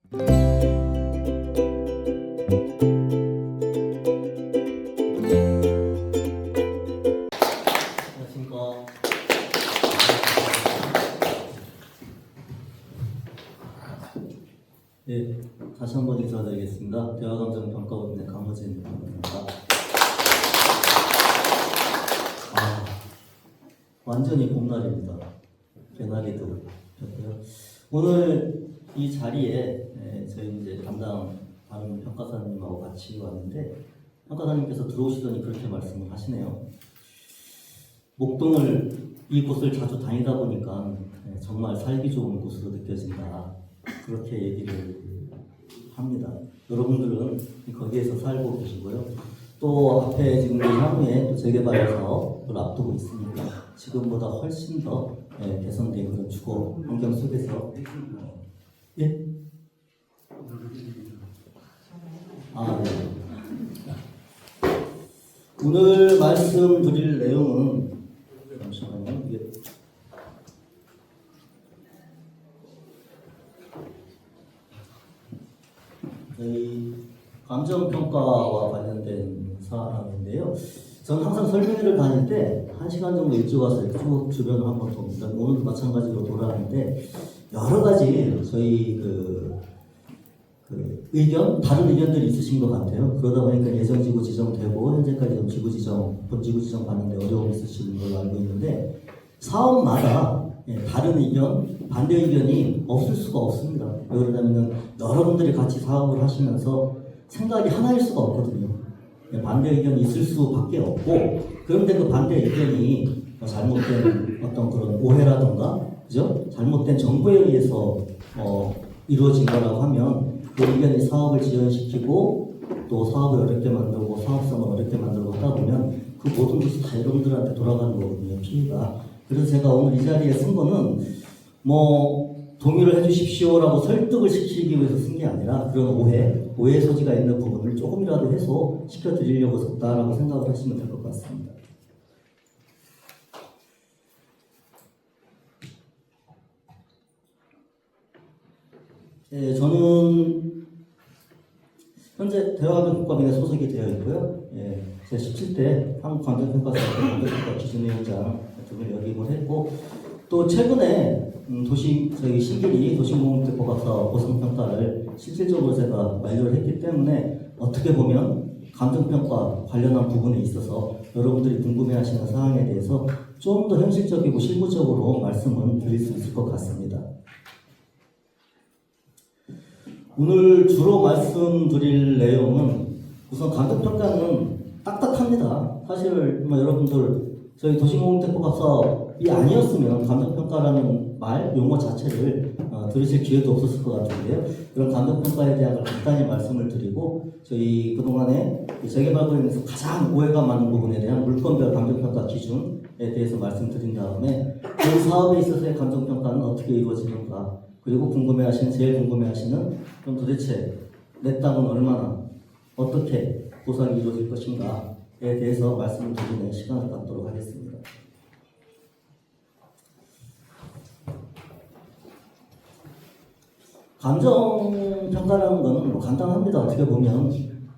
안녕하십니까. 네, 다시 한번 인사드리겠습니다. 대화감정평가원의 강호진입니다. 완전히 봄날입니다. 개나리도 폈고요. 오늘 이 자리에 저희 이제 담당 다른 평가사님하고 같이 왔는데 평가사님께서 들어오시더니 그렇게 말씀을 하시네요. 목동을 이곳을 자주 다니다 보니까 정말 살기 좋은 곳으로 느껴진다. 그렇게 얘기를 합니다. 여러분들은 거기에서 살고 계시고요. 또 앞에 지금 향후에 재개발 사업을 앞두고 있으니까 지금보다 훨씬 더 개선된 그런 주거 환경 속에서 예? 네. 오늘 말씀드릴 내용은 잠시만요. 저희 감정평가와 관련된 사항인데요. 저는 항상 설명회를 다닐 때 1시간 정도 일찍 와서 쭉 주변을 한번 돕니다. 오늘도 마찬가지로 돌아가는데 여러 가지 저희 의견, 다른 의견들이 있으신 것 같아요. 그러다 보니까 예정지구 지정되고 현재까지 좀 지구 지정, 본지구 지정 받는데 어려움이 있으시는 걸로 알고 있는데 사업마다 다른 의견, 반대 의견이 없을 수가 없습니다. 왜 그러냐면 여러분들이 같이 사업을 하시면서 생각이 하나일 수가 없거든요. 반대 의견이 있을 수밖에 없고 그런데 그 반대 의견이 잘못된 어떤 그런 오해라던가 그죠? 잘못된 정보에 의해서 이루어진 거라고 하면 그 의견이 사업을 지연시키고 또 사업을 어렵게 만들고 사업성을 어렵게 만들고 하다 보면 그 모든 것이 다 여러분들한테 돌아가는 거거든요. 피해가. 그래서 제가 오늘 이 자리에 쓴 거는 동의를 해주십시오라고 설득을 시키기 위해서 쓴 게 아니라 그런 오해 소지가 있는 부분을 조금이라도 해소시켜 드리려고 썼다라고 생각을 하시면 될 것 같습니다. 저는 현재 대화감정평가원에 소속이 되어 있고요. 제 17대 한국감정평가사협회 감정평가 기준위원장 등을 역임을 했고 또 최근에 저희 신길이 도시공동택법학사 보상평가를 실질적으로 제가 완료를 했기 때문에 어떻게 보면 감정평가 관련한 부분에 있어서 여러분들이 궁금해하시는 사항에 대해서 좀 더 현실적이고 실무적으로 말씀을 드릴 수 있을 것 같습니다. 오늘 주로 말씀드릴 내용은 우선 감정평가는 딱딱합니다. 사실 여러분들 저희 도시공동택법학사업이 아니었으면 감정평가라는 용어 자체를 들으실 기회도 없었을 것 같은데요. 그런 감정평가에 대한 걸 간단히 말씀을 드리고 저희 그동안에 재개발 과정에서 가장 오해가 많은 부분에 대한 물건별 감정평가 기준에 대해서 말씀드린 다음에 그 사업에 있어서의 감정평가는 어떻게 이루어지는가 그리고 제일 궁금해하시는 그럼 도대체 내 땅은 얼마나 어떻게 보상이 이루어질 것인가에 대해서 말씀을 드리는 시간을 갖도록 하겠습니다. 감정평가라는 것은 간단합니다. 어떻게 보면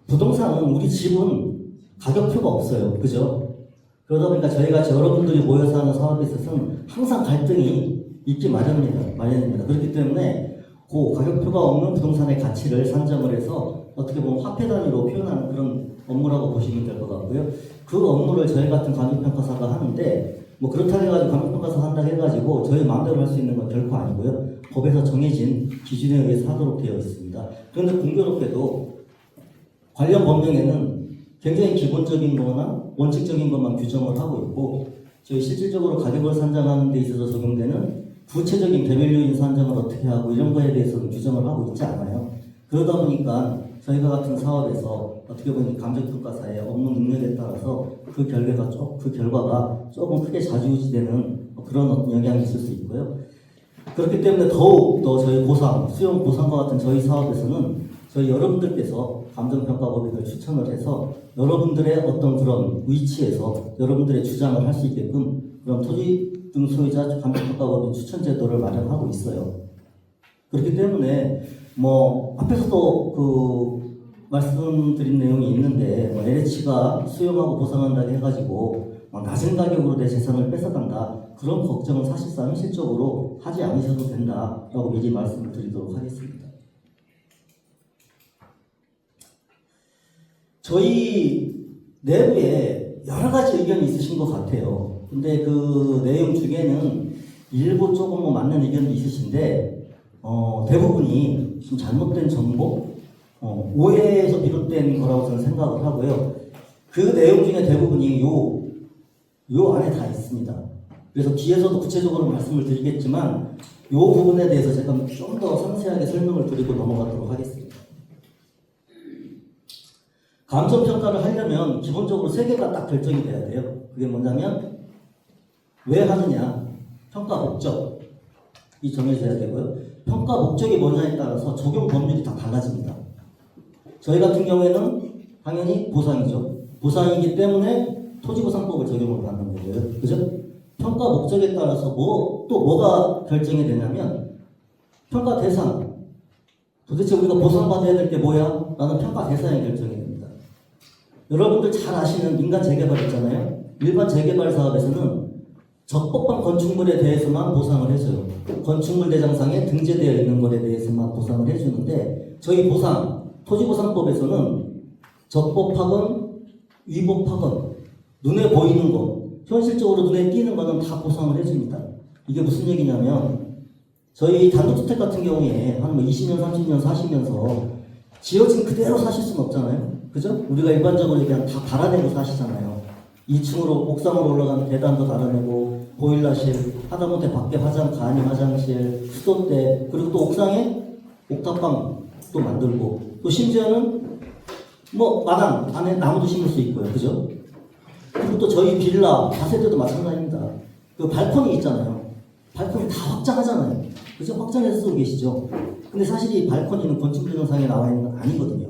부동산은 우리 집은 가격표가 없어요. 그죠? 그러다 보니까 저희가 여러분들이 모여서 하는 사업에 있어서는 항상 갈등이 있기 마련입니다. 그렇기 때문에 그 가격표가 없는 부동산의 가치를 산정을 해서 어떻게 보면 화폐 단위로 표현하는 그런 업무라고 보시면 될 것 같고요. 그 업무를 저희 같은 감정평가사가 하는데 그렇다고 해가지고 감정평가사 한다고 해가지고 저희 마음대로 할 수 있는 건 결코 아니고요. 법에서 정해진 기준에 의해서 하도록 되어 있습니다. 그런데 공교롭게도 관련 법령에는 굉장히 기본적인 거나 원칙적인 것만 규정을 하고 있고 저희 실질적으로 가격을 산정하는 데 있어서 적용되는 구체적인 대밸류인 산정을 어떻게 하고 이런 거에 대해서는 규정을 하고 있지 않아요. 그러다 보니까 저희가 같은 사업에서 어떻게 보면 감정평가사의 업무 능력에 따라서 그 결과가 조금 크게 좌지우지되는 그런 어떤 영향이 있을 수 있고요. 그렇기 때문에 더욱 더 저희 수용 보상과 같은 저희 사업에서는 저희 여러분들께서 감정평가법인을 추천을 해서 여러분들의 어떤 그런 위치에서 여러분들의 주장을 할 수 있게끔 그런 토지 등 소유자 감정평가법인 추천 제도를 마련하고 있어요. 그렇기 때문에 뭐 앞에서도 그 말씀드린 내용이 있는데 뭐 LH가 수용하고 보상한다고 해가지고 낮은 가격으로 내 재산을 뺏어간다 그런 걱정은 사실상 현실적으로 하지 않으셔도 된다라고 미리 말씀을 드리도록 하겠습니다. 저희 내부에 여러 가지 의견이 있으신 것 같아요. 근데 그 내용 중에는 일부 조금 뭐 맞는 의견도 있으신데 대부분이 좀 잘못된 정보, 오해에서 비롯된 거라고 저는 생각을 하고요. 그 내용 중에 대부분이 요 안에 다 있습니다. 그래서 뒤에서도 구체적으로 말씀을 드리겠지만 요 부분에 대해서 제가 좀 더 상세하게 설명을 드리고 넘어가도록 하겠습니다. 감정평가를 하려면 기본적으로 세 개가 딱 결정이 돼야 돼요. 그게 뭐냐면 왜 하느냐, 평가 목적이 정해져야 되고요. 평가 목적이 뭐냐에 따라서 적용 법률이 다 달라집니다. 저희 같은 경우에는 당연히 보상이죠. 보상이기 때문에 토지보상법을 적용을 받는 거고요. 그죠? 평가 목적에 따라서 또 뭐가 결정이 되냐면 평가 대상. 도대체 우리가 보상받아야 될 게 뭐야? 라는 평가 대상이 결정이 됩니다. 여러분들 잘 아시는 민간 재개발 있잖아요. 일반 재개발 사업에서는 적법한 건축물에 대해서만 보상을 해줘요. 건축물 대장상에 등재되어 있는 것에 대해서만 보상을 해주는데 저희 토지보상법에서는 적법하건 위법하건 눈에 보이는 것, 현실적으로 눈에 띄는 거는 다 보상을 해줍니다. 이게 무슨 얘기냐면 저희 단독주택 같은 경우에 한 20년, 30년 사시면서 지어진 그대로 사실 수는 없잖아요. 그죠? 우리가 일반적으로 그냥 다 달아내고 사시잖아요. 2층으로 옥상으로 올라가는 계단도 달아내고 보일러실, 하다못해 밖에 간이 화장실, 수도대, 그리고 또 옥상에 옥탑방도 만들고 또 심지어는 뭐 마당 안에 나무도 심을 수 있고요. 그죠? 그리고 또 저희 빌라, 다세대도 마찬가지입니다. 그 발코니 있잖아요. 발코니 다 확장하잖아요. 그죠? 확장해서 쓰고 계시죠? 근데 사실 이 발코니는 건축규정상에 나와 있는 건 아니거든요.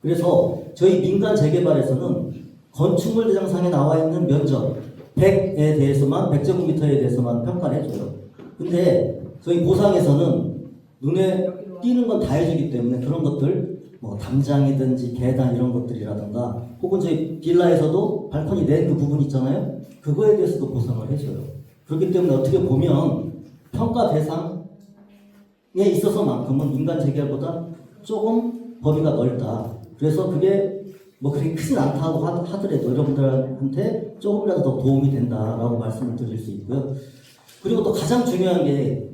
그래서 저희 민간 재개발에서는 건축물 대장상에 나와 있는 면적 100에 대해서만 100제곱미터에 대해서만 평가를 해줘요. 근데 저희 보상에서는 눈에 띄는 건 다 해주기 때문에 그런 것들 뭐 담장이든지 계단 이런 것들이라든가 혹은 저희 빌라에서도 발코니 낸 그 부분 있잖아요. 그거에 대해서도 보상을 해줘요. 그렇기 때문에 어떻게 보면 평가 대상에 있어서만큼은 민간 재개발보다 조금 범위가 넓다. 그래서 그게 뭐 그렇게 크진 않다고 하더라도 여러분들한테 조금이라도 더 도움이 된다라고 말씀을 드릴 수 있고요. 그리고 또 가장 중요한 게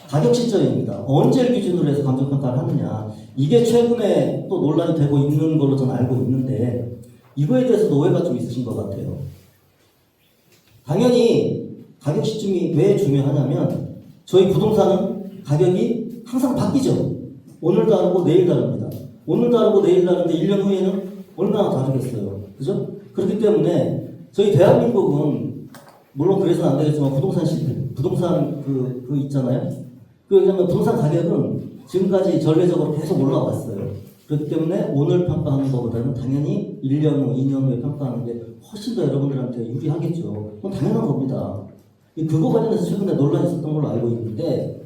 가격 시점입니다. 언제를 기준으로 해서 감정평가를 하느냐. 이게 최근에 또 논란이 되고 있는 걸로 저는 알고 있는데 이거에 대해서도 오해가 좀 있으신 것 같아요. 당연히 가격 시점이 왜 중요하냐면 저희 부동산은 가격이 항상 바뀌죠. 오늘 다르고 내일 다릅니다. 오늘 다르고 내일 다른데 1년 후에는 얼마나 다르겠어요. 그죠? 그렇기 때문에 저희 대한민국은 물론 그래서는 안 되겠지만 부동산 그 있잖아요. 왜냐면 부동산 가격은 지금까지 전례적으로 계속 올라왔어요. 그렇기 때문에 오늘 평가하는 것보다는 당연히 1년 후, 2년 후에 평가하는 게 훨씬 더 여러분들한테 유리하겠죠. 그건 당연한 겁니다. 그거 관련해서 최근에 논란이 있었던 걸로 알고 있는데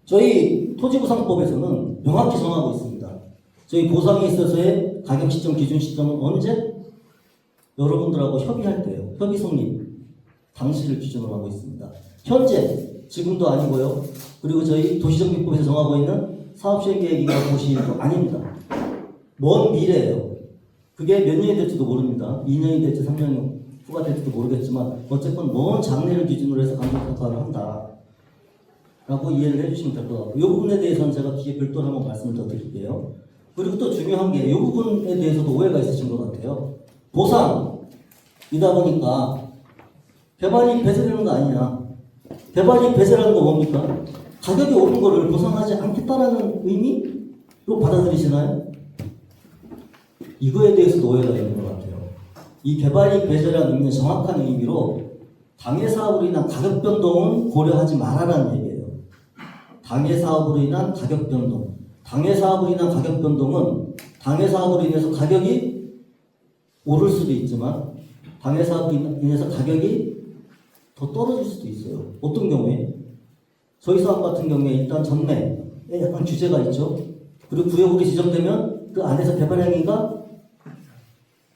저희 토지보상법에서는 명확히 정하고 있습니다. 저희 보상에 있어서의 가격 시점, 기준 시점은 언제? 여러분들하고 협의할 때요. 협의 성립 당시를 기준으로 하고 있습니다. 현재, 지금도 아니고요. 그리고 저희 도시정비법에서 정하고 있는 사업시행계획이나 고시일도 아닙니다. 먼 미래예요. 그게 몇 년이 될지도 모릅니다. 2년이 될지 3년 후가 될지도 모르겠지만 어쨌건 먼 장래를 기준으로 해서 감정평가를 한다. 라고 이해를 해주시면 될 것 같고 이 부분에 대해서는 제가 뒤에 별도로 한번 말씀을 더 드릴게요. 그리고 또 중요한 게 이 부분에 대해서도 오해가 있으신 것 같아요. 보상이다 보니까 개발이익 배제되는 거 아니냐. 개발이익 배제라는 거 뭡니까? 가격이 오른 거를 보상하지 않겠다라는 의미로 받아들이시나요? 이거에 대해서도 오해가 있는 것 같아요. 이 개발이익 배제라는 의미는 정확한 의미로 당해사업으로 인한 가격 변동은 고려하지 말아라는 얘기예요. 당해사업으로 인한 가격 변동. 당해사업으로 인한 가격 변동은 당해사업으로 인해서 가격이 오를 수도 있지만 당해사업으로 인해서 가격이 더 떨어질 수도 있어요. 어떤 경우에? 저희 사업 같은 경우에 일단 전매 약간 규제가 있죠. 그리고 구역으로 지정되면 그 안에서 개발 행위가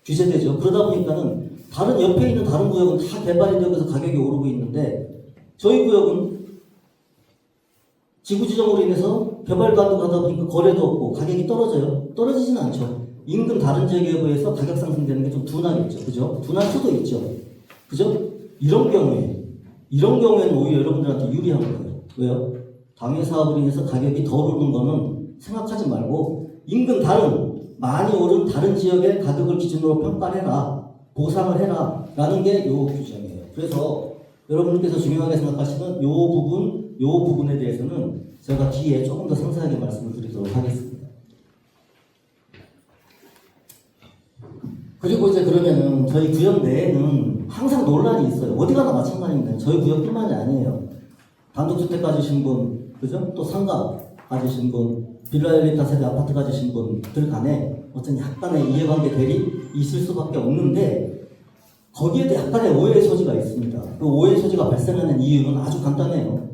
규제되죠. 그러다 보니까는 다른 옆에 있는 다른 구역은 다 개발이 되면서 가격이 오르고 있는데 저희 구역은 지구 지정으로 인해서 개발 가능하다 보니까 거래도 없고 가격이 떨어져요. 떨어지지는 않죠. 인근 다른 지역에 비해서 가격 상승되는 게 좀 둔하겠죠. 그죠? 둔할 수도 있죠. 그죠? 이런 경우에는 오히려 여러분들한테 유리한 거예요. 왜요? 당해 사업으로 인해서 가격이 더 오르는 거는 생각하지 말고 인근 많이 오른 다른 지역의 가격을 기준으로 평가해라, 보상을 해라 라는 게 요 규정이에요. 그래서 여러분께서 중요하게 생각하시는 요 부분에 대해서는 제가 뒤에 조금 더 상세하게 말씀을 드리도록 하겠습니다. 그리고 이제 그러면은 저희 구역 내에는 항상 논란이 있어요. 어디 가나 마찬가지입니다. 저희 구역뿐만이 아니에요. 단독주택 가지신 분, 그죠? 또 상가 가지신 분, 빌라 엘리타 세대 아파트 가지신 분들 간에 어떤 약간의 이해관계 대립이 있을 수밖에 없는데 거기에도 약간의 오해의 소지가 있습니다. 그 오해의 소지가 발생하는 이유는 아주 간단해요.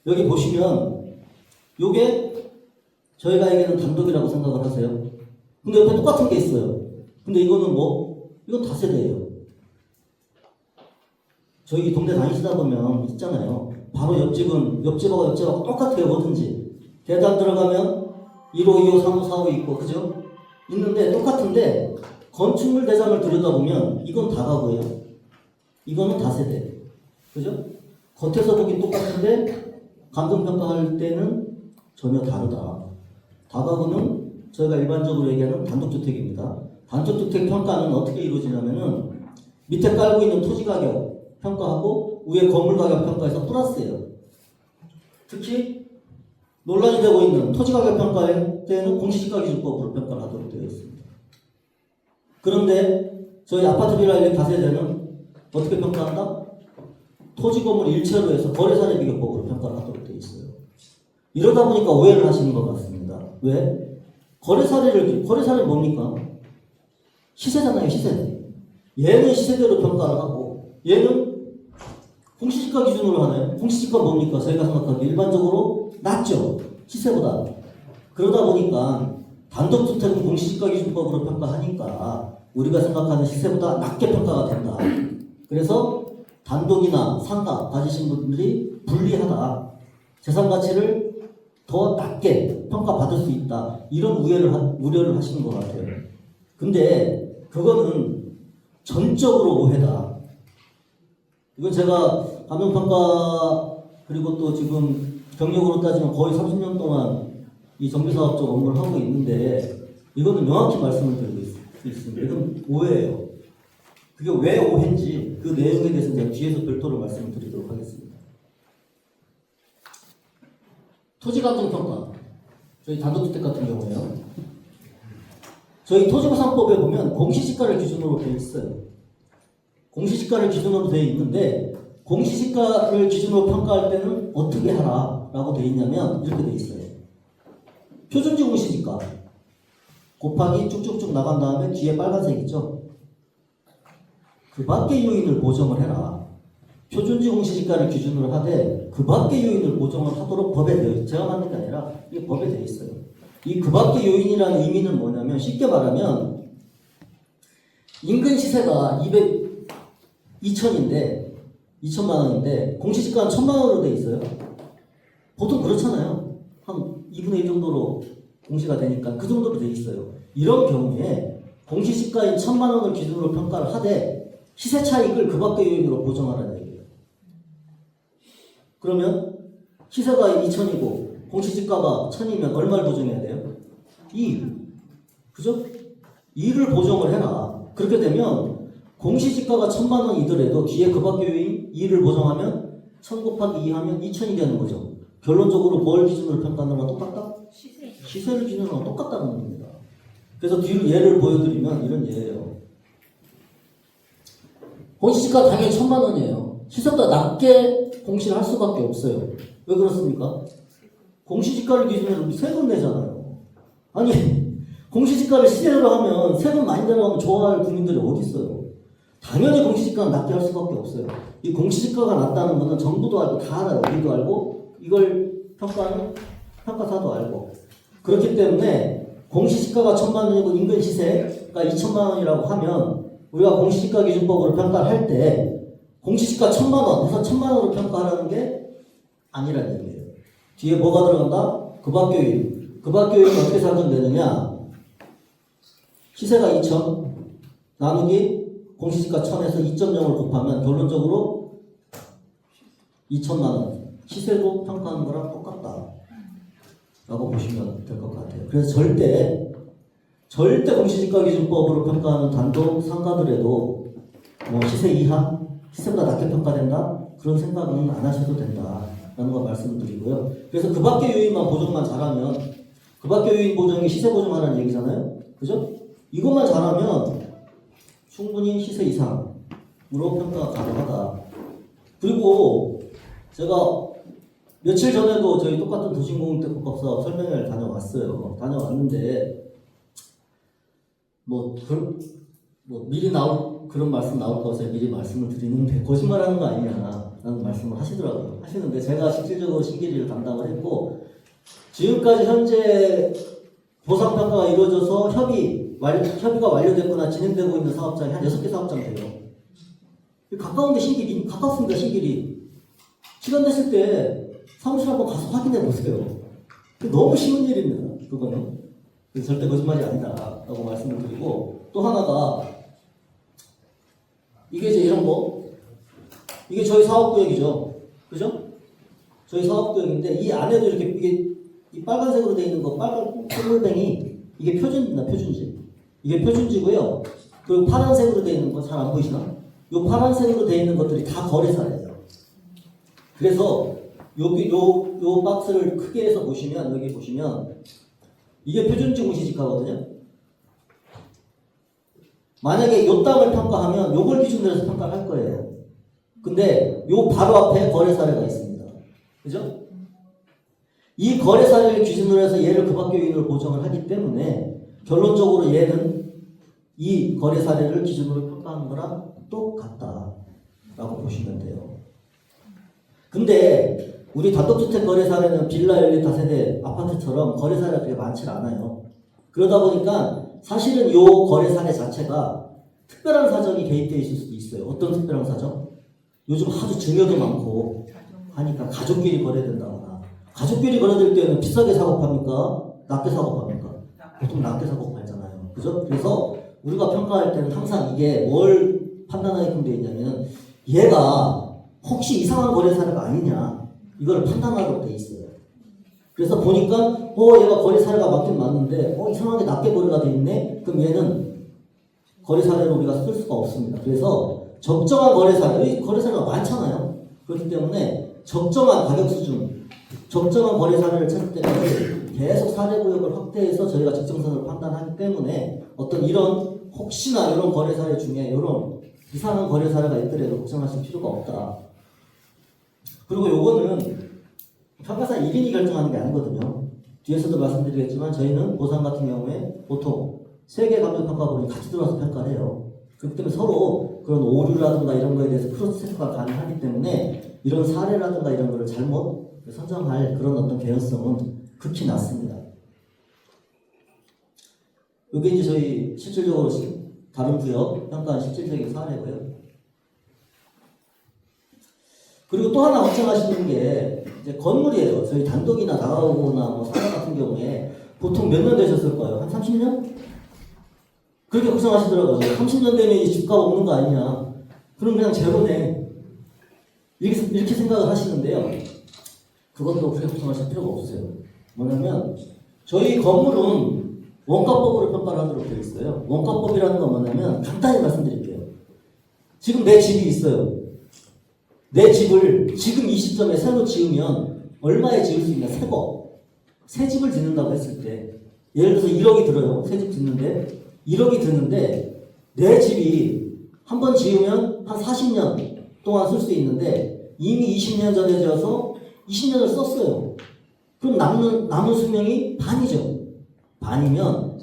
여기 보시면 요게 저희가 얘기하는 단독이라고 생각을 하세요. 근데 옆에 똑같은 게 있어요. 근데 이거는 이건 다세대예요. 저희 동네 다니시다 보면 있잖아요. 바로 옆집하고 똑같아요. 뭐든지. 계단 들어가면 1호, 2호, 3호, 4호 있고, 그죠? 있는데 똑같은데 건축물 대장을 들여다보면 이건 다가구예요. 이거는 다세대. 그죠? 겉에서 보긴 똑같은데 감정평가할 때는 전혀 다르다. 다가구는 저희가 일반적으로 얘기하는 단독주택입니다. 단독주택 평가는 어떻게 이루어지냐면은 밑에 깔고 있는 토지 가격 평가하고 위에 건물 가격 평가해서 플러스예요. 특히 논란이 되고 있는 토지 가격 평가할 때는 공시지가 기준법으로 평가를 하도록 되어 있습니다. 그런데 저희 아파트 빌라 1, 다세대는 어떻게 평가한다? 토지 건물 일체로 해서 거래사례 비교법으로 평가를 하도록 되어 있어요. 이러다 보니까 오해를 하시는 것 같습니다. 왜? 거래사례는 뭡니까? 시세잖아요, 시세. 얘는 시세대로 평가를 하고, 얘는 공시지가 기준으로 하나요? 공시지가 뭡니까? 저희가 생각하기에 일반적으로 낮죠? 시세보다. 그러다 보니까 단독주택은 공시지가 기준법으로 평가하니까 우리가 생각하는 시세보다 낮게 평가가 된다. 그래서 단독이나 상가 가지신 분들이 불리하다. 재산 가치를 더 낮게 평가받을 수 있다. 이런 우려를 하시는 것 같아요. 근데 그거는 전적으로 오해다. 이건 제가 감정평가 그리고 또 지금 경력으로 따지면 거의 30년 동안 이 정비사업 쪽 업무를 하고 있는데 이거는 명확히 말씀을 드리고 있습니다. 이건 오해예요. 그게 왜 오해인지 그 내용에 대해서 제가 뒤에서 별도로 말씀을 드리도록 하겠습니다. 토지감정평가 저희 단독주택 같은 경우에요. 저희 토지보상법에 보면 공시지가를 기준으로 되어 있어요. 공시지가를 기준으로 되어 있는데 공시지가를 기준으로 평가할 때는 어떻게 하라라고 되어 있냐면 이렇게 되어 있어요. 표준지 공시지가 곱하기 쭉쭉쭉 나간 다음에 뒤에 빨간색 있죠? 그 밖의 요인을 보정을 해라. 표준지 공시지가를 기준으로 하되 그 밖의 요인을 보정을 하도록 법에 되어 있어요. 제가 만든 게 아니라 이게 법에 되어 있어요. 이 그 밖의 요인이라는 의미는 뭐냐면 쉽게 말하면 인근 시세가 2천만 원인데 공시지가는 1,000만 원으로 되어 있어요. 보통 그렇잖아요. 한 2분의 1 정도로 공시가 되니까 그 정도로 되어 있어요. 이런 경우에 공시지가인 1,000만 원을 기준으로 평가를 하되 시세 차익을 그 밖의 요인으로 보정하라는 얘기예요. 그러면 시세가 2천이고 공시지가가 1,000이면 얼마를 보정해야 돼요? 2. 그죠? 2를 보정을 해라. 그렇게 되면 공시지가가 1,000만 원이더라도 뒤에 그 밖의 요인 2를 보정하면 1,000 곱하기 2 하면 2,000이 되는 거죠. 결론적으로 뭘 기준으로 평가하는 거랑 똑같다? 시세를 기준으로 하는 건 똑같다는 겁니다. 그래서 뒤로 예를 보여드리면 이런 예예요. 공시지가 당연히 1,000만 원이에요. 시세보다 낮게 공시를 할 수밖에 없어요. 왜 그렇습니까? 공시지가를 기준으로 세금 내잖아요. 아니 공시지가를 시세로 하면 세금 많이 내려가면 좋아할 국민들이 어디 있어요? 당연히 공시지가는 낮게 할 수밖에 없어요. 이 공시지가가 낮다는 것은 정부도 알고 다 알아요. 우리도 알고 이걸 평가는 평가사도 알고. 그렇기 때문에 공시지가가 1,000만 원이고 인근 시세가 2천만 원이라고 하면 우리가 공시지가 기준법으로 평가를 할 때 공시지가 1,000만 원 해서 1,000만 원으로 평가하라는 게 아니라는 얘기예요. 뒤에 뭐가 들어간다? 급학교인. 급학교인은 어떻게 산정되느냐? 시세가 2천 나누기 공시지가 1,000에서 2.0을 곱하면 결론적으로 2천만 원. 시세도 평가하는 거랑 똑같다 라고 보시면 될 것 같아요. 그래서 절대 공시지가 기준법으로 평가하는 단독 상가들에도 뭐 시세 이하, 시세보다 낮게 평가된다? 그런 생각은 안 하셔도 된다 라는 걸 말씀드리고요. 그래서 그 밖의 요인만 보정만 잘하면 그 밖의 요인 보정이 시세 보정하라는 얘기잖아요. 그죠? 이것만 잘하면 충분히 시세 이상으로 평가가 가능하다. 그리고 제가 며칠 전에도 저희 똑같은 도시공공택법법 사업 설명회를 다녀왔어요. 다녀왔는데 뭐 미리 그런 말씀 나올 것에 미리 말씀을 드리는데 거짓말하는 거 아니냐라는 말씀을 하시는데 제가 실질적으로 신기리를 담당을 했고 지금까지 현재 보상평가가 이루어져서 협의가 완료됐거나 진행되고 있는 사업장이 한 6개 사업장 돼요. 가까운데 가깝습니다. 신길이. 시간 됐을 때 사무실 한번 가서 확인해 보세요. 너무 쉬운 일입니다. 그거는. 그래서 절대 거짓말이 아니다라고 말씀을 드리고 또 하나가 이게 이제 이런 거 이게 저희 사업구역이죠. 그죠? 저희 사업구역인데 이 안에도 이게 이 빨간색으로 되어 있는 거 빨간 꿀물뱅이 이게 표준지나 표준지 이게 표준지고요. 그리고 파란색으로 되어 있는 거 잘 안 보이시나? 이 파란색으로 되어 있는 것들이 다 거래사예요. 그래서 요 박스를 크게 해서 보시면 여기 보시면 이게 표준지 공시지가거든요. 만약에 요 땅을 평가하면 요걸 기준으로 해서 평가를 할 거예요. 근데 요 바로 앞에 거래 사례가 있습니다. 그죠? 이 거래 사례를 기준으로 해서 얘를 그 밖의 요인으로 보정을 하기 때문에 결론적으로 얘는 이 거래 사례를 기준으로 평가하는 거랑 똑같다라고 보시면 돼요. 근데 우리 단독주택 거래 사례는 빌라, 엘리타 세대, 아파트처럼 거래 사례가 되게 많지 않아요. 그러다 보니까 사실은 요 거래 사례 자체가 특별한 사정이 개입되어 있을 수도 있어요. 어떤 특별한 사정? 요즘 하도 증여도 많고 하니까 가족끼리 거래된다거나 가족끼리 거래될 때는 비싸게 사고 팝니까? 낮게 사고 팝니까? 보통 낮게 사고 팔잖아요. 그죠? 그래서 우리가 평가할 때는 항상 이게 뭘 판단하게끔 되어 있냐면 얘가 혹시 이상한 거래 사례가 아니냐 이걸 판단하도록 돼 있어요. 그래서 보니까 얘가 거래 사례가 맞긴 맞는데 이상하게 낮게 거래가 돼 있네. 그럼 얘는 거래 사례로 우리가 쓸 수가 없습니다. 그래서 적정한 거래 사례, 거래 사례가 많잖아요. 그렇기 때문에 적정한 가격 수준, 적정한 거래 사례를 찾을 때까지 계속 사례 구역을 확대해서 저희가 적정선을 판단하기 때문에 어떤 이런 혹시나 이런 거래 사례 중에 이런 이상한 거래 사례가 있더라도 걱정하실 필요가 없다. 그리고 요거는 평가사 1인이 결정하는 게 아니거든요. 뒤에서도 말씀드리겠지만 저희는 보상 같은 경우에 보통 3개 감정평가본이 같이 들어와서 평가를 해요. 그렇기 때문에 서로 그런 오류라든가 이런 거에 대해서 크로스 체크가 가능하기 때문에 이런 사례라든가 이런 거를 잘못 선정할 그런 어떤 개연성은 극히 낮습니다. 이게 이제 저희 실질적으로 다른 구역 평가한 실질적인 사례고요. 그리고 또 하나 걱정하시는 게 이제 건물이에요. 저희 단독이나 나가거나 뭐 상가 같은 경우에 보통 몇 년 되셨을 거예요? 한 30년? 그렇게 걱정하시더라고요. 30년 되면 이제 집값 오는 거 아니냐. 그럼 그냥 제로네. 이렇게 생각을 하시는데요. 그것도 그렇게 걱정하실 필요가 없어요. 뭐냐면 저희 건물은 원가법으로 평가를 하도록 되어 있어요. 원가법이라는 건 뭐냐면 간단히 말씀드릴게요. 지금 내 집이 있어요. 내 집을 지금 이 시점에 새로 지으면 얼마에 지을 수 있냐? 새 집을 짓는다고 했을 때 예를 들어서 1억이 들어요. 새 집 짓는데 1억이 드는데 내 집이 한 번 지으면 한 40년 동안 쓸 수 있는데 이미 20년 전에 지어서 20년을 썼어요. 그럼 남은 수명이 반이죠. 반이면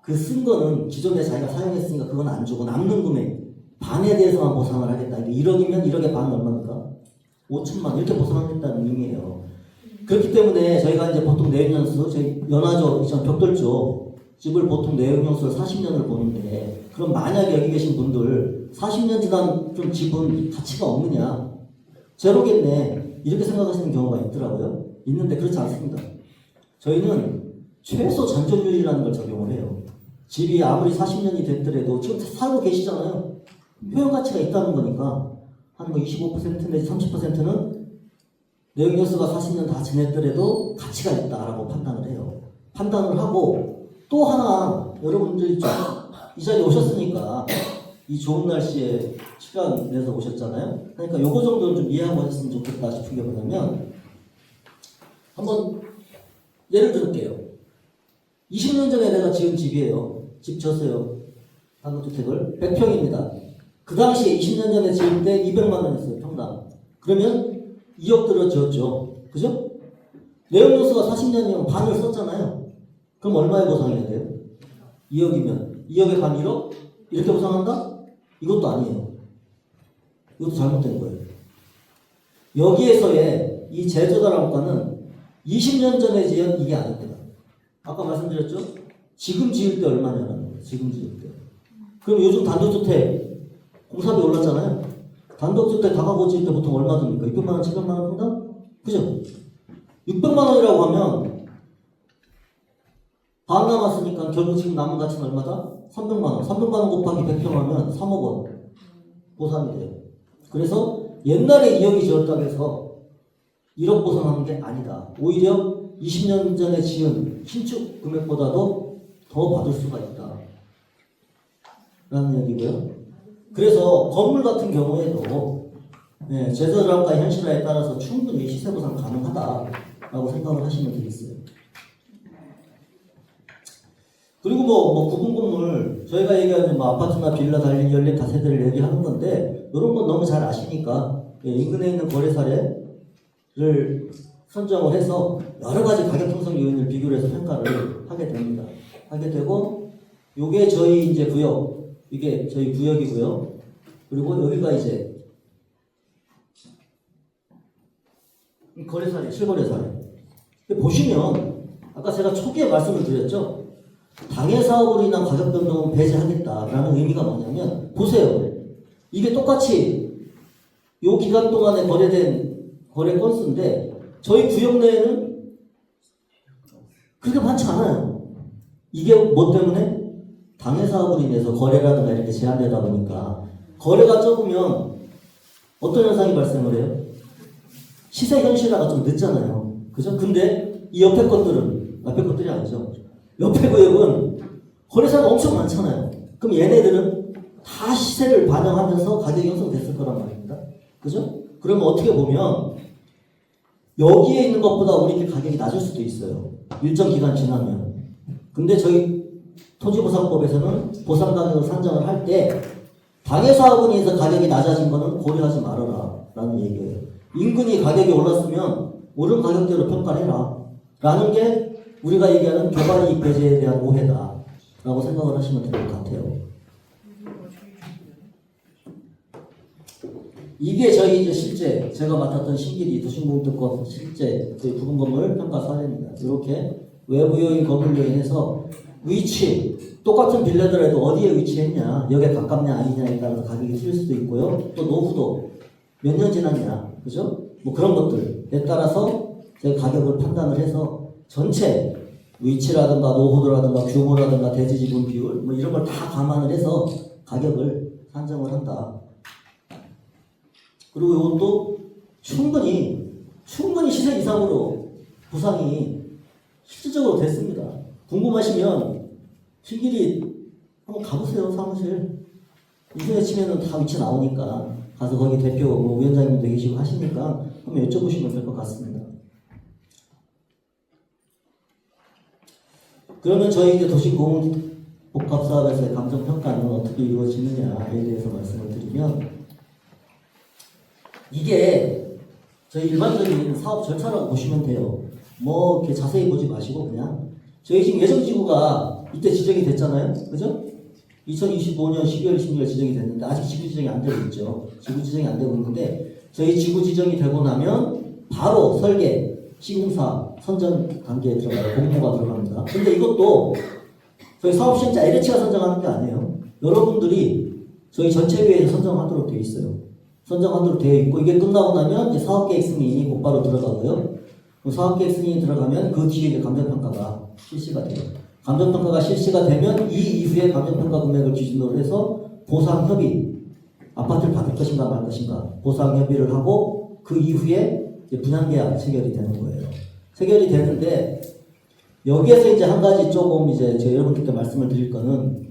그 쓴 거는 기존에 자기가 사용했으니까 그건 안 주고 남는 금액 반에 대해서만 보상을 하겠다. 1억이면 1억의 반은 얼마입니까? 5천만 이렇게 보상하겠다는 의미예요. 그렇기 때문에 저희가 이제 보통 내용연수, 저희 연화조, 벽돌조 집을 보통 내용연수를 40년을 보는데, 그럼 만약에 여기 계신 분들 40년 지난 좀 집은 가치가 없느냐? 제로겠네. 이렇게 생각하시는 경우가 있더라고요. 있는데 그렇지 않습니다. 저희는 최소 잔존율이라는 걸 적용을 해요. 집이 아무리 40년이 됐더라도 지금 살고 계시잖아요. 효용 가치가 있다는 거니까 한 뭐 25% 내지 30%는 내용연수가 40년 다 지냈더라도 가치가 있다라고 판단을 해요. 판단을 하고 또 하나 여러분들이 이 자리에 오셨으니까 이 좋은 날씨에 시간 내서 오셨잖아요. 그러니까 요거 정도는 좀 이해하고 하셨으면 좋겠다 싶은 게 뭐냐면 한번 예를 들을게요. 20년 전에 내가 지은 집이에요. 집 졌어요. 단독주택을 100평입니다. 그 당시에 20년 전에 지을 때 200만 원이었어요. 평당. 그러면 2억 들어 지었죠. 그죠? 내용연수가 40년이면 반을 썼잖아요. 그럼 얼마에 보상해야 돼요? 2억이면 2억에 반 1억? 이렇게 보상한다? 이것도 아니에요. 이것도 잘못된 거예요. 여기에서의 이 제조다람과는 20년 전에 지은 이게 아닙니다. 아까 말씀드렸죠? 지금 지을 때 얼마냐는 거예요. 지금 지을 때. 그럼 요즘 단독주택 공사비 올랐잖아요. 단독주택 다가구 지을 때 보통 얼마 듭니까? 600만 원, 700만 원 평당? 그죠? 600만 원이라고 하면 반 남았으니까 결국 지금 남은 가치는 얼마다? 300만 원. 300만 원 곱하기 100평 하면 3억 원 보상이 돼요. 그래서 옛날에 2억이 지었다고 해서 1억 보상하는 게 아니다. 오히려 20년 전에 지은 신축 금액보다도 더 받을 수가 있다. 라는 얘기고요. 그래서 건물 같은 경우에도 제조량과 현실화에 따라서 충분히 시세 보상 가능하다라고 생각을 하시면 되겠어요. 그리고 뭐 구분 건물 저희가 얘기하는 뭐 아파트나 빌라 달린 연립 다세대를 얘기하는 건데 이런 건 너무 잘 아시니까 인근에 있는 거래 사례를 선정을 해서 여러 가지 가격 형성 요인을 비교를 해서 평가를 하게 됩니다. 하게 되고 요게 저희 이제 구역, 이게 저희 구역이고요. 그리고 여기가 이제 거래 사례, 실거래 사례. 보시면 아까 제가 초기에 말씀을 드렸죠. 당해 사업으로 인한 가격 변동은 배제하겠다라는 의미가 뭐냐면 보세요. 이게 똑같이 요 기간 동안에 거래된 거래 건수인데 저희 구역 내에는 그렇게 많지 않아요. 이게 뭐 때문에? 당해 사업으로 인해서 거래라든가 이렇게 제한되다 보니까 거래가 적으면 어떤 현상이 발생을 해요? 시세 현실화가 좀 늦잖아요. 그죠? 근데 이 옆에 것들이 아니죠. 옆에 구역은 거래사가 엄청 많잖아요. 그럼 얘네들은 다 시세를 반영하면서 가격이 형성됐을 거란 말입니다. 그죠? 그러면 어떻게 보면 여기에 있는 것보다 우리 가격이 낮을 수도 있어요. 일정 기간 지나면. 근데 저희 토지보상법에서는 보상 가격을 산정을 할 때 당해 사업으로 인해서 가격이 낮아진 거는 고려하지 말아라 라는 얘기예요. 인근이 가격이 올랐으면 오른 가격대로 평가를 해라 라는 게 우리가 얘기하는 개발이익 배제에 대한 오해다 라고 생각을 하시면 될 것 같아요. 이게 저희 이제 실제 제가 맡았던 신길이 도심공특권 실제 저희 부분 건물 평가 사례입니다. 이렇게 외부 요인, 건물 요인에서 위치, 똑같은 빌라더라도 어디에 위치했냐, 역에 가깝냐 아니냐에 따라서 가격이 틀릴 수도 있고요. 또 노후도 몇 년 지났냐, 그죠? 뭐 그런 것들에 따라서 제가 가격을 판단을 해서 전체 위치라든가 노후도라든가 규모라든가 대지 지분 비율 뭐 이런 걸 다 감안을 해서 가격을 산정을 한다. 그리고 이것도 충분히 시세 이상으로 보상이 실질적으로 됐습니다. 궁금하시면 신길이 한번 가보세요. 사무실 인터넷 치면은 다 위치 나오니까 가서 거기 대표 뭐 위원장님도 계시고 하시니까 한번 여쭤보시면 될 것 같습니다. 그러면 저희 이제 도시공복합사업에서의 감정평가는 어떻게 이루어지느냐에 대해서 말씀을 드리면 이게 저희 일반적인 사업 절차라고 보시면 돼요. 뭐 이렇게 자세히 보지 마시고 그냥 저희 지금 예정지구가 이때 지정이 됐잖아요. 그죠? 2025년 12월 16일 지정이 됐는데 아직 지구 지정이 안 되고 있죠. 지구 지정이 안 되고 있는데 저희 지구 지정이 되고 나면 바로 설계 시공사 선정 단계에 들어가요. 공모가 들어갑니다. 근데 이것도 저희 사업시행자 LH가 선정하는 게 아니에요. 여러분들이 저희 전체회의에서 선정하도록 되어 있어요. 선정하도록 되어 있고, 이게 끝나고 나면 이제 사업계획 승인이 곧바로 들어가고요. 사업계획 승인이 들어가면 그 뒤에 이제 감정평가가 실시가 돼요. 감정평가가 실시가 되면 이 이후에 감정평가 금액을 기준으로 해서 보상협의, 아파트를 받을 것인가 말 것인가 보상협의를 하고 그 이후에 이제 분양계약 체결이 되는 거예요. 체결이 되는데 여기에서 이제 한 가지 조금 이제 제가 여러분들께 말씀을 드릴 거는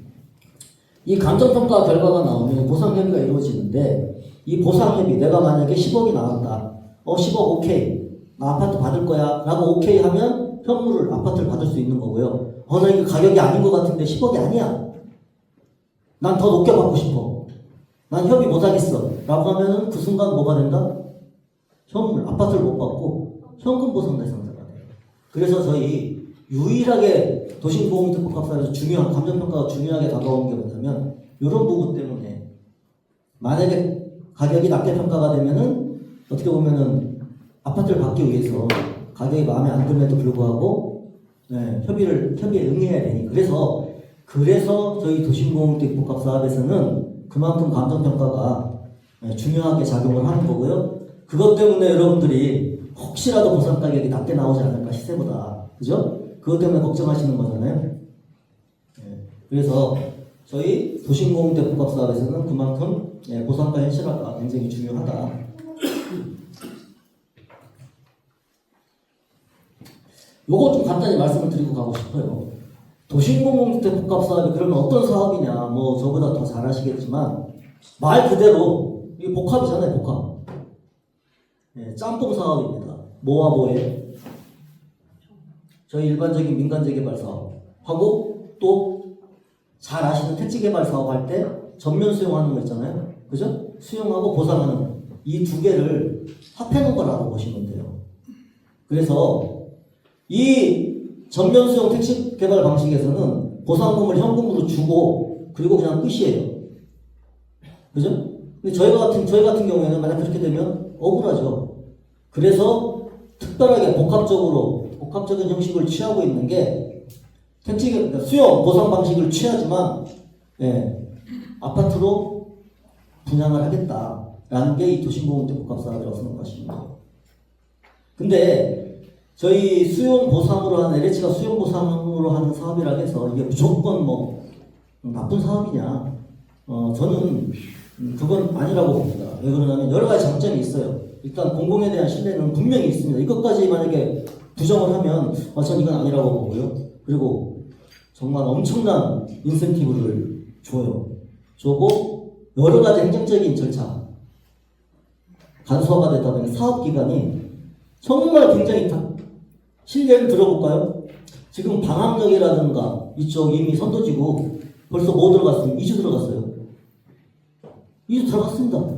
이 감정평가 결과가 나오면 보상협의가 이루어지는데 이 보상협의 내가 만약에 10억이 나왔다. 10억 오케이. 나 아파트 받을 거야. 라고 오케이 하면 현물을 아파트를 받을 수 있는 거고요. 나 이거 가격이 아닌 것 같은데 10억이 아니야. 난 더 높게 받고 싶어. 난 협의 못 하겠어. 라고 하면은 그 순간 뭐가 된다? 현물, 아파트를 못 받고 현금 보상 대상자가 돼요. 그래서 저희 유일하게 도심보험특법학사에서 중요한 감정평가가 중요하게 다가오는 게 뭐냐면 이런 부분 때문에 만약에 가격이 낮게 평가가 되면은 어떻게 보면은 아파트를 받기 위해서 가격이 마음에 안 듦에도 불구하고 협의에 응해야 되니 그래서 저희 도심보험특법학사업에서는 그만큼 감정평가가 중요하게 작용을 하는 거고요. 그것 때문에 여러분들이 혹시라도 보상 가격이 낮게 나오지 않을까 시세보다 그죠? 그것 때문에 걱정하시는 거잖아요. 그래서 저희 도심공대복합사업에서는 그만큼 보상가 현실화가 굉장히 중요하다. 요거 좀 간단히 말씀을 드리고 가고 싶어요. 도심공공주택복합사업이 그러면 어떤 사업이냐, 뭐 저보다 더 잘 아시겠지만 말 그대로 이게 복합이잖아요, 복합. 짬뽕 사업입니다. 뭐와 뭐에? 저희 일반적인 민간재개발 사업하고 또 잘 아시는 택지개발 사업 할 때 전면 수용하는 거 있잖아요. 그죠? 수용하고 보상하는 이 두 개를 합해놓은 거라고 보시면 돼요. 그래서 이 전면 수용 택지개발 방식에서는 보상금을 현금으로 주고 그리고 그냥 끝이에요. 그죠? 근데 저희 같은 경우에는 만약 그렇게 되면 억울하죠. 그래서 특별하게 복합적인 형식을 취하고 있는 게 그러니까 수용 보상 방식을 취하지만 아파트로 분양을 하겠다라는 게 이 도심공유택복합사업이라고 생각하십니다. 근데 저희 수용 보상으로 하는 LH가 수용 보상으로 하는 사업이라 해서 이게 무조건 뭐 나쁜 사업이냐? 저는 그건 아니라고 봅니다. 왜 그러냐면 여러 가지 장점이 있어요. 일단 공공에 대한 신뢰는 분명히 있습니다. 이것까지 만약에 부정을 하면 전 이건 아니라고 보고요. 그리고 정말 엄청난 인센티브를 줘요. 주고 여러 가지 행정적인 절차 간소화가 되다 보니 사업기간이 정말 굉장히 실례를 들어볼까요? 지금 방학역이라든가 이쪽 이미 선도지구 벌써 뭐 들어갔어요? 2주 들어갔어요. 2주 들어갔습니다.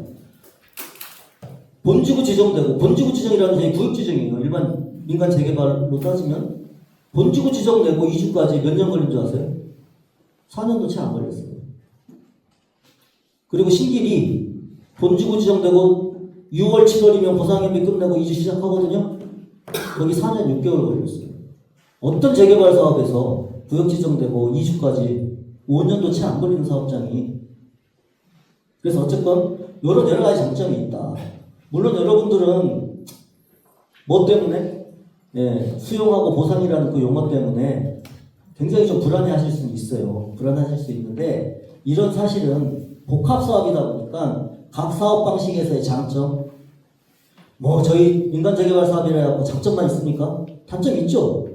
본지구 지정되고, 본지구 지정이라는 게 구역 지정이에요. 일반 민간 재개발로 따지면 본지구 지정되고 2주까지 몇 년 걸린 줄 아세요? 4년도 채 안 걸렸어요. 그리고 신길이 본지구 지정되고 6월, 7월이면 보상협의 끝내고 2주 시작하거든요. 거기 4년 6개월 걸렸어요. 어떤 재개발 사업에서 구역 지정되고 2주까지 5년도 채 안 걸리는 사업장이. 그래서 어쨌건 이런 여러 가지 장점이 있다. 물론 여러분들은 뭐 때문에 수용하고 보상이라는 그 용어 때문에 굉장히 좀 불안해하실 수는 있어요. 불안해하실 수 있는데 이런 사실은 복합사업이다 보니까 각 사업 방식에서의 장점, 뭐 저희 민간재개발 사업이라 해서 장점만 있습니까? 단점이 있죠.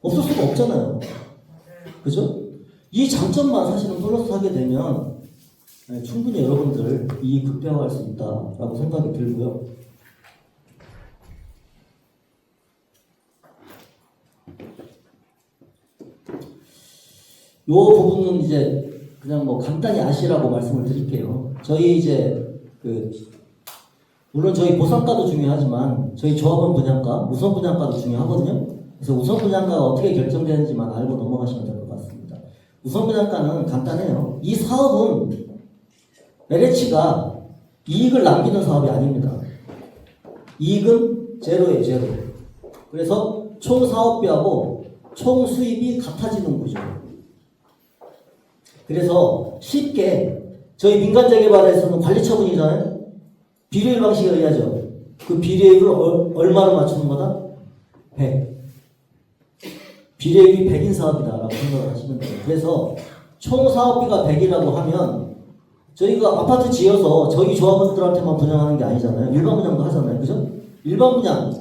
없을 수가 없잖아요. 그죠? 이 장점만 사실은 플러스 하게 되면 충분히 여러분들 이익 극대화할 수 있다라고 생각이 들고요. 요 부분은 이제 그냥 뭐 간단히 아시라고 말씀을 드릴게요. 저희 이제 물론 저희 보상가도 중요하지만 저희 조합원 분양가, 우선 분양가도 중요하거든요. 그래서 우선 분양가가 어떻게 결정되는지만 알고 넘어가시면 될 것 같습니다. 우선 분양가는 간단해요. 이 사업은 LH가 이익을 남기는 사업이 아닙니다. 이익은 제로예요, 제로. 그래서 총 사업비하고 총 수입이 같아지는 구조. 그래서 쉽게 저희 민간재개발에서는 관리처분이잖아요. 비례율 방식에 의하죠. 그 비례율을 얼마로 맞추는 거다? 100. 비례율이 100인 사업이다라고 생각을 하시면 돼요. 그래서 총 사업비가 100이라고 하면 저희가 아파트 지어서 저희 조합원들한테만 분양하는 게 아니잖아요. 일반 분양도 하잖아요. 그죠? 일반 분양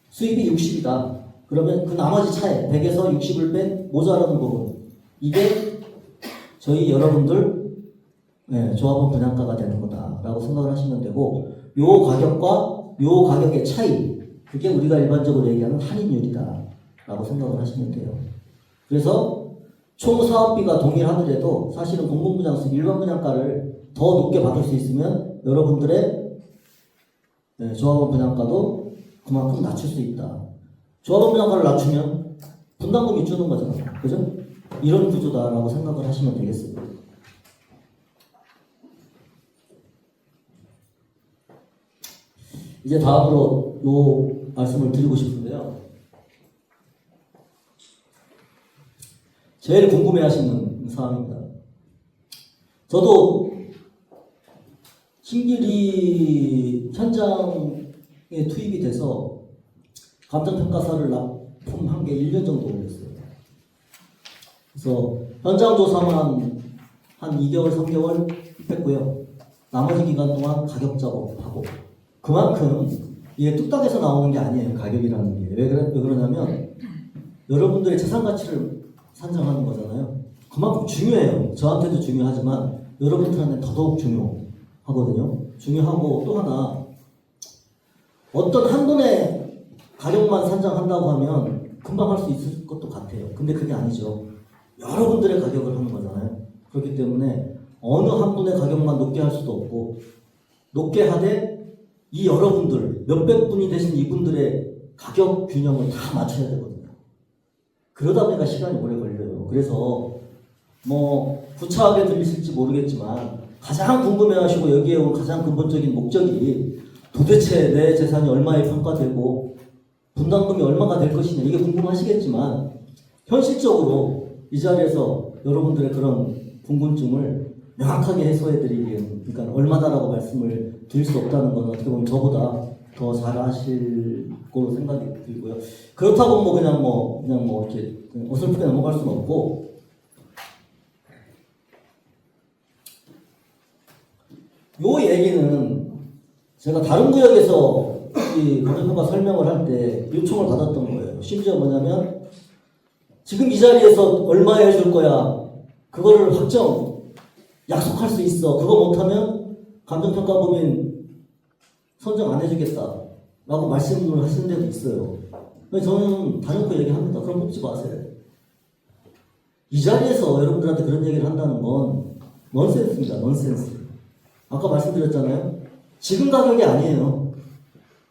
수입이 60이다. 그러면 그 나머지 차에 100에서 60을 뺀 모자라는 부분. 이게 저희 여러분들 조합원 분양가가 되는 거다라고 생각을 하시면 되고, 요 가격과 요 가격의 차이, 그게 우리가 일반적으로 얘기하는 할인율이다라고 생각을 하시면 돼요. 그래서 총 사업비가 동일하더라도 사실은 공공분양수 일반 분양가를 더 높게 받을 수 있으면 여러분들의 조합원 분양가도 그만큼 낮출 수 있다. 조합원 분양가를 낮추면 분담금이 주는 거잖아요. 그죠? 이런 구조다라고 생각을 하시면 되겠습니다. 이제 다음으로 요 말씀을 드리고 싶은데요. 제일 궁금해하시는 사항입니다. 저도 신길이 현장에 투입이 돼서 감정평가사를 납품한 게 1년 정도 걸렸어요. 그래서 현장 조사만 한 2개월, 3개월 했고요. 나머지 기간 동안 가격 작업하고, 그만큼 이게 뚝딱해서 나오는 게 아니에요. 가격이라는 게. 왜 그러냐면 여러분들의 재산 가치를 산정하는 거잖아요. 그만큼 중요해요. 저한테도 중요하지만 여러분들한테 더더욱 중요하거든요. 중요하고, 또 하나, 어떤 한 분의 가격만 산정한다고 하면 금방 할 수 있을 것도 같아요. 근데 그게 아니죠. 여러분들의 가격을 하는 거잖아요. 그렇기 때문에 어느 한 분의 가격만 높게 할 수도 없고, 높게 하되 이 여러분들, 몇백 분이 되신 이분들의 가격 균형을 다 맞춰야 되거든요. 그러다 보니까 시간이 오래 걸려요. 그래서 뭐 구차하게 들리실지 모르겠지만 가장 궁금해하시고 여기에 온 가장 근본적인 목적이 도대체 내 재산이 얼마에 평가되고 분담금이 얼마가 될 것이냐, 이게 궁금하시겠지만 현실적으로 이 자리에서 여러분들의 그런 궁금증을 명확하게 해소해드리기엔, 그러니까 얼마다라고 말씀을 드릴 수 없다는 건 어떻게 보면 저보다 더 잘 아실 거로 생각이 들고요. 그렇다고 그냥 이렇게 어설프게 넘어갈 수는 없고, 요 얘기는 제가 다른 구역에서 이 감정평가 설명을 할 때 요청을 받았던 거예요. 심지어 뭐냐면, 지금 이 자리에서 얼마에 해줄 거야, 그거를 약속할 수 있어, 그거 못하면 감정평가법인 선정 안 해주겠다 라고 말씀을 하시는 데도 있어요. 저는 다녀놓고 얘기합니다. 그럼 뽑지 마세요. 이 자리에서 여러분들한테 그런 얘기를 한다는 건 넌센스입니다. 넌센스. 아까 말씀드렸잖아요. 지금 가격이 아니에요.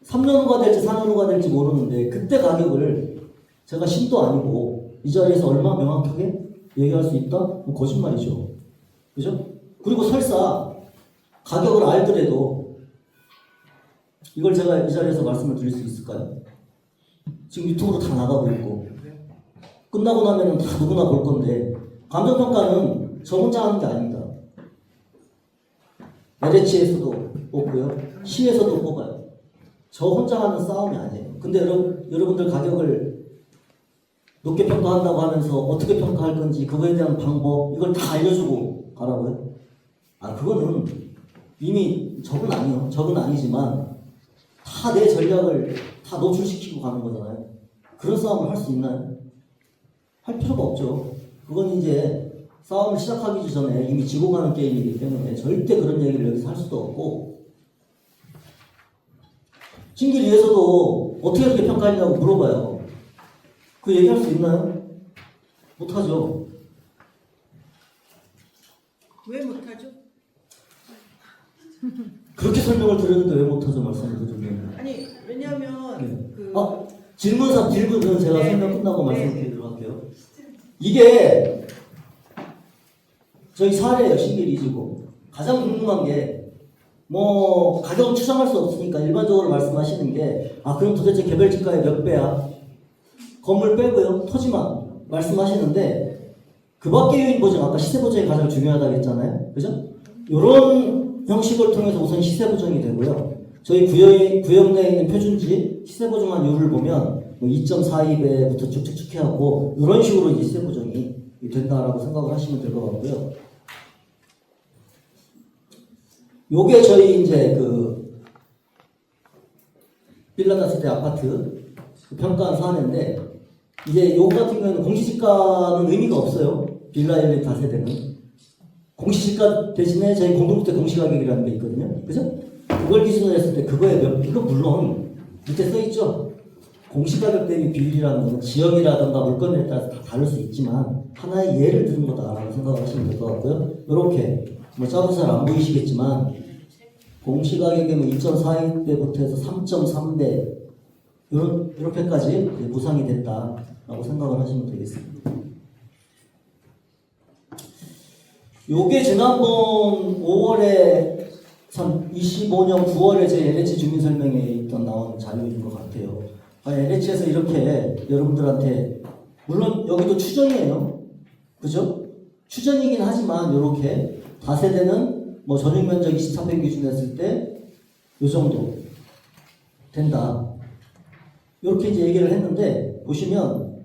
3년 후가 될지 4년 후가 될지 모르는데 그때 가격을 제가 신도 아니고 이 자리에서 얼마 명확하게 얘기할 수 있다? 뭐 거짓말이죠. 그죠? 그리고 설사 가격을 알더라도 이걸 제가 이 자리에서 말씀을 드릴 수 있을까요? 지금 유튜브로 다 나가고 있고 끝나고 나면은 다 누구나 볼 건데, 감정평가는 저 혼자 하는 게 아닙니다. LH에서도 뽑고요, 시에서도 뽑아요. 저 혼자 하는 싸움이 아니에요. 근데 여러분들 가격을 높게 평가한다고 하면서 어떻게 평가할 건지, 그거에 대한 방법, 이걸 다 알려주고 가라고요? 그거는 이미 적은 아니지만 다 내 전략을 다 노출시키고 가는 거잖아요. 그런 싸움을 할 수 있나요? 할 필요가 없죠. 그건 이제 싸움을 시작하기 전에 이미 지고 가는 게임이기 때문에 절대 그런 얘기를 여기서 할 수도 없고, 신길위에서도 어떻게 그렇게 평가했냐고 물어봐요. 그 얘기할 수 있나요? 못하죠. 왜 못하죠? 그렇게 설명을 드렸는데 왜 못하죠? 말씀을 드리면. 아니, 왜냐면 네. 질문은 제가 네. 설명 끝나고 네. 말씀드리도록 할게요. 이게 저희 사례예요. 신길이 지고 가장 궁금한 게, 가격을 추정할 수 없으니까 일반적으로 말씀하시는 게, 그럼 도대체 개별 지가의 몇 배야? 건물 빼고요. 토지만 말씀하시는데 그 밖의 요인 보증, 아까 시세 보증이 가장 중요하다고 했잖아요. 그죠? 이런 형식을 통해서 우선 시세 보증이 되고요. 저희 구역 내에 있는 표준지 시세 보증한 요율을 보면 뭐 2.42배부터 쭉쭉쭉 해갖고 이런 식으로 이제 시세 보증이 된다라고 생각을 하시면 될 것 같고요. 요게 저희 이제 그 빌라 다세대 아파트 평가한 사안인데 이제 요 같은 경우는 공시지가는 의미가 없어요. 빌라 1, 다세대는 공시지가 대신에 저희 공동주택 공시가격이라는 게 있거든요. 그죠? 그걸 기준으로 했을 때 그거에 이거 물론 밑에 써 있죠. 공시가격 대비 비율이라는 건 지역이라든가 물건에 따라서 다 다를 수 있지만 하나의 예를 드는 거다라고 생각을 하시면 될 것 같고요. 이렇게 뭐 짜고 잘 안 보이시겠지만 공시가격이 뭐 2.42배부터 해서 3.3배 이렇게까지 보상이 됐다라고 생각을 하시면 되겠습니다. 요게 지난번 5월에 25년 9월에 제 LH 주민설명에 있던 나온 자료인 것 같아요. LH에서 이렇게 여러분들한테 물론 여기도 추정이에요. 그죠? 추정이긴 하지만 이렇게 다세대는 뭐 전용면적 24평 기준 했을 때 요 정도 된다. 이렇게 이제 얘기를 했는데 보시면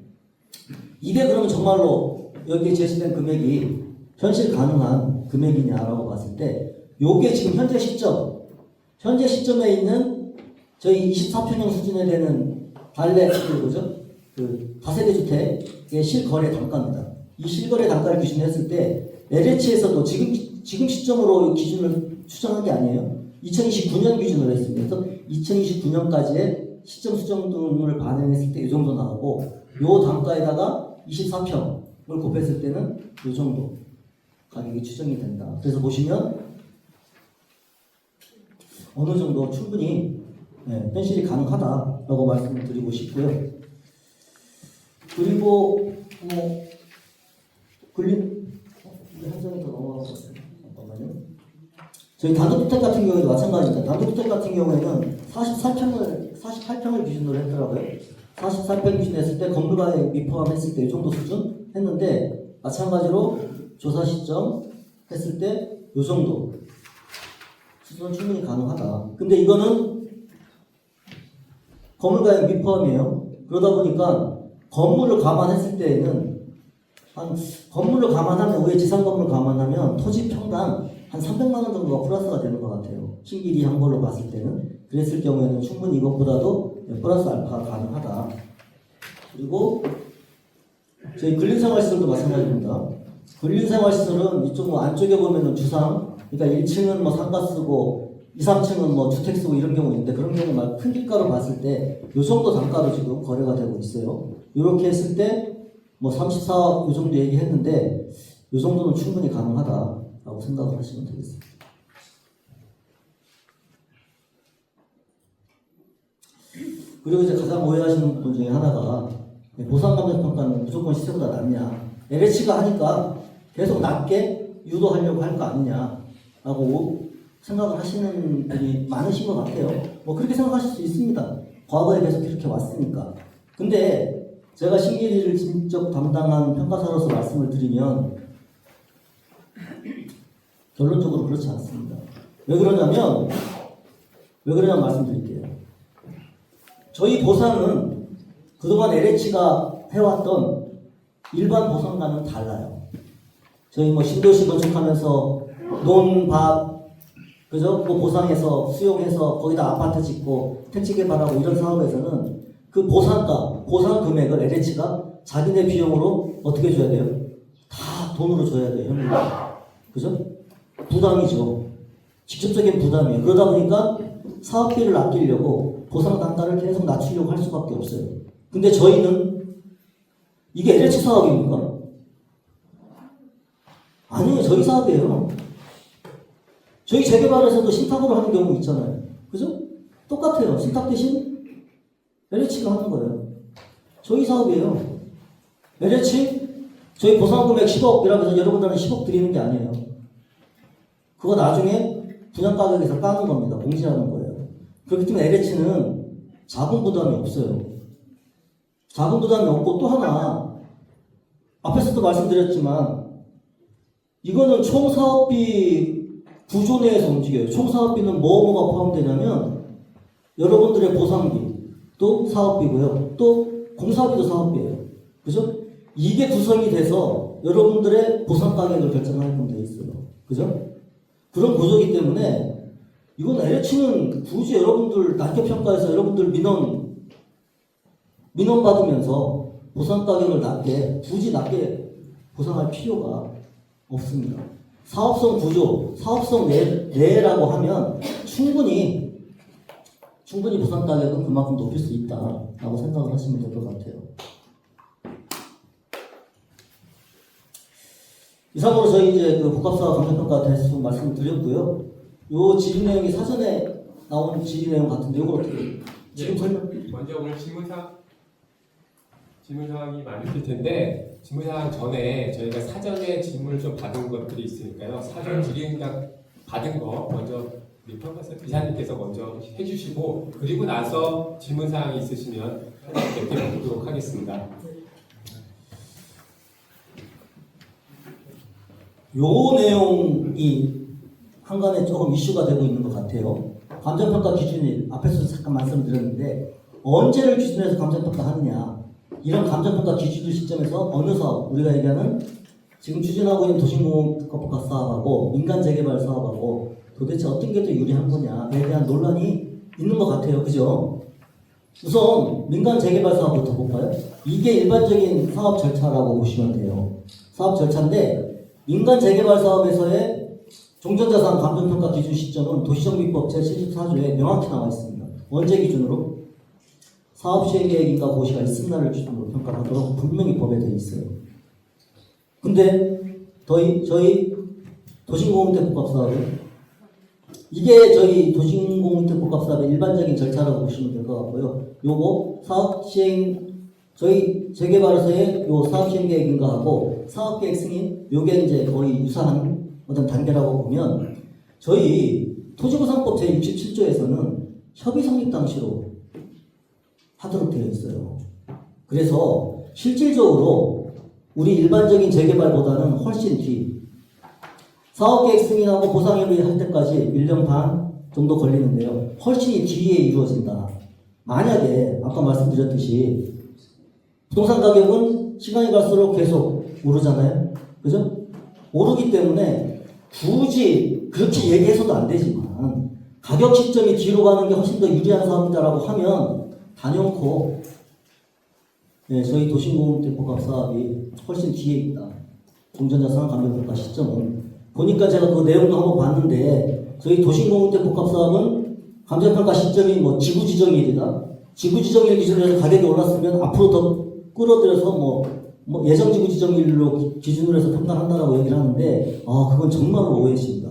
이게 그러면 정말로 여기에 제시된 금액이 현실 가능한 금액이냐라고 봤을 때 요게 지금 현재 시점에 있는 저희 24평형 수준에 되는 발레 그죠? 그 다세대 주택의 실거래 단가입니다. 이 실거래 단가를 기준으로 했을 때 LH에서도 지금 시점으로 기준을 추정한 게 아니에요. 2029년 기준으로 했습니다. 그래서 2029년까지의 시점 수정등을 반영했을 때 이 정도 나오고 요 단가에다가 24평을 곱했을 때는 이 정도 가격이 추정이 된다. 그래서 보시면 어느 정도 충분히 현실이 가능하다라고 말씀을 드리고 싶고요. 그리고 한 장이 더 넘어가고 있어요. 잠깐만요. 저희 단독주택 같은 경우에도 마찬가지입니다. 단독주택 같은 경우에는 48평을 기준으로 했더라고요. 48평 기준 했을 때 건물가에 미포함했을 때 이 정도 수준 했는데 마찬가지로 조사 시점 했을 때 이 정도 수준은 충분히 가능하다. 근데 이거는 건물가에 미포함이에요. 그러다 보니까 건물을 감안했을 때에는 건물을 감안하면 위에 지상 건물 감안하면 토지 평당 한 300만 원 정도가 플러스가 되는 것 같아요. 신길이 한 걸로 봤을 때는 그랬을 경우에는 충분히 이것보다도 플러스 알파가 가능하다. 그리고 저희 근린생활시설도 마찬가지입니다. 근린생활시설은 이쪽 뭐 안쪽에 보면은 주상, 그러니까 1층은 뭐 상가 쓰고 2, 3층은 뭐 주택 쓰고 이런 경우 있는데 그런 경우 막 큰 길가로 봤을 때 이 정도 단가로 지금 거래가 되고 있어요. 이렇게 했을 때 뭐 34억 이 정도 얘기했는데 이 정도는 충분히 가능하다라고 생각을 하시면 되겠습니다. 그리고 이제 가장 오해하시는 분 중에 하나가 보상감정평가는 무조건 시세보다 낮냐, LH가 하니까 계속 낮게 유도하려고 할 거 아니냐라고 생각을 하시는 분이 많으신 것 같아요. 뭐 그렇게 생각하실 수 있습니다. 과거에 계속 이렇게 왔으니까. 근데 제가 신길이를 직접 담당한 평가사로서 말씀을 드리면 결론적으로 그렇지 않습니다. 왜 그러냐면 말씀드릴게요. 저희 보상은 그동안 LH가 해왔던 일반 보상과는 달라요. 저희 뭐 신도시 건축하면서 논밭 그죠? 그 보상해서 수용해서 거기다 아파트 짓고 택지 개발하고 이런 사업에서는 그 보상 금액을 LH가 자기네 비용으로 어떻게 줘야 돼요? 다 돈으로 줘야 돼요. 현금으로. 그죠? 부담이죠. 직접적인 부담이에요. 그러다 보니까 사업비를 아끼려고 보상 단가를 계속 낮추려고 할 수밖에 없어요. 근데 저희는 이게 LH 사업입니까? 아니에요. 저희 사업이에요. 저희 재개발에서도 신탁으로 하는 경우 있잖아요. 그죠? 똑같아요. 신탁 대신 LH가 하는 거예요. 저희 사업이에요. LH 저희 보상금액 10억이라고 해서 여러분들은 10억 드리는 게 아니에요. 그거 나중에 분양가격에서 까는 겁니다. 공시하는 거예요. 그렇기 때문에 LH는 자본 부담이 없어요. 자금 부담이 없고 또 하나 앞에서도 말씀드렸지만 이거는 총사업비 구조 내에서 움직여요. 총사업비는 뭐가 포함되냐면 여러분들의 보상비 또 사업비고요. 또 공사비도 사업비예요. 그죠? 이게 구성이 돼서 여러분들의 보상 가격을 결정하게끔 돼 있어요. 그죠? 그런 구조이기 때문에 이건 LH는 굳이 여러분들 단계평가에서 여러분들 민원 받으면서 보상 가격을 굳이 낮게 보상할 필요가 없습니다. 사업성 구조, 사업성 내라고 하면 충분히 보상 가격은 그만큼 높일 수 있다라고 생각을 하시면 될 것 같아요. 이상으로 저희 이제 그 복합사업 감정평가 대해서 말씀드렸고요. 요 질의 내용이 사전에 나온 질의 내용 같은데 이걸 어떻게 지금 설명? 먼저 오늘 질문사항이 많으실 텐데 질문사항 전에 저희가 사전에 질문을 좀 받은 것들이 있으니까요. 사전 질의응답 받은 거 먼저 우리 평가사 이사님께서 먼저 해주시고 그리고 나서 질문사항이 있으시면 몇 개 보도록 하겠습니다. 요 내용이 한간에 조금 이슈가 되고 있는 것 같아요. 감정평가 기준이 앞에서 잠깐 말씀드렸는데 언제를 기준으로 해서 감정평가 하느냐, 이런 감정평가 기준 시점에서 어느 사업, 우리가 얘기하는 지금 추진하고 있는 도시공공특허 사업하고 민간재개발 사업하고 도대체 어떤 게 더 유리한 거냐에 대한 논란이 있는 것 같아요. 그죠? 우선 민간재개발 사업부터 볼까요? 이게 일반적인 사업 절차라고 보시면 돼요. 사업 절차인데 민간재개발 사업에서의 종전자산 감정평가 기준 시점은 도시정비법 제74조에 명확히 나와 있습니다. 언제 기준으로? 사업 시행계획인가 고시가 있은 날을 기준으로 평가하도록 분명히 법에 되어 있어요. 근데 저희 도심공원택복합사업은 이게 저희 도심공원택복합사업의 일반적인 절차라고 보시면 될 것 같고요. 요거 사업 시행 저희 재개발에서의 요 사업 시행 계획인가 하고 사업 계획 승인 요게 이제 거의 유사한 어떤 단계라고 보면 저희 토지구상법 제67조에서는 협의 성립 당시로 하도록 되어 있어요. 그래서 실질적으로 우리 일반적인 재개발보다는 훨씬 뒤 사업계획 승인하고 보상협의 할 때까지 1년 반 정도 걸리는데요. 훨씬 뒤에 이루어진다. 만약에 아까 말씀드렸듯이 부동산 가격은 시간이 갈수록 계속 오르잖아요. 그죠? 오르기 때문에 굳이 그렇게 얘기해서도 안 되지만 가격 시점이 뒤로 가는 게 훨씬 더 유리한 사업이다라고 하면 단연코 저희 도심공원택복합 사업이 훨씬 뒤에 있다. 종전자산 감정평가 시점은 보니까 제가 그 내용도 한번 봤는데 저희 도심공원택복합 사업은 감정평가 시점이 뭐 지구지정일이다. 지구지정일 기준으로 해서 가격이 올랐으면 앞으로 더 끌어들여서 뭐 예정지구지정일로 기준으로 해서 평가한다라고 얘기를 하는데 그건 정말로 오해십니다.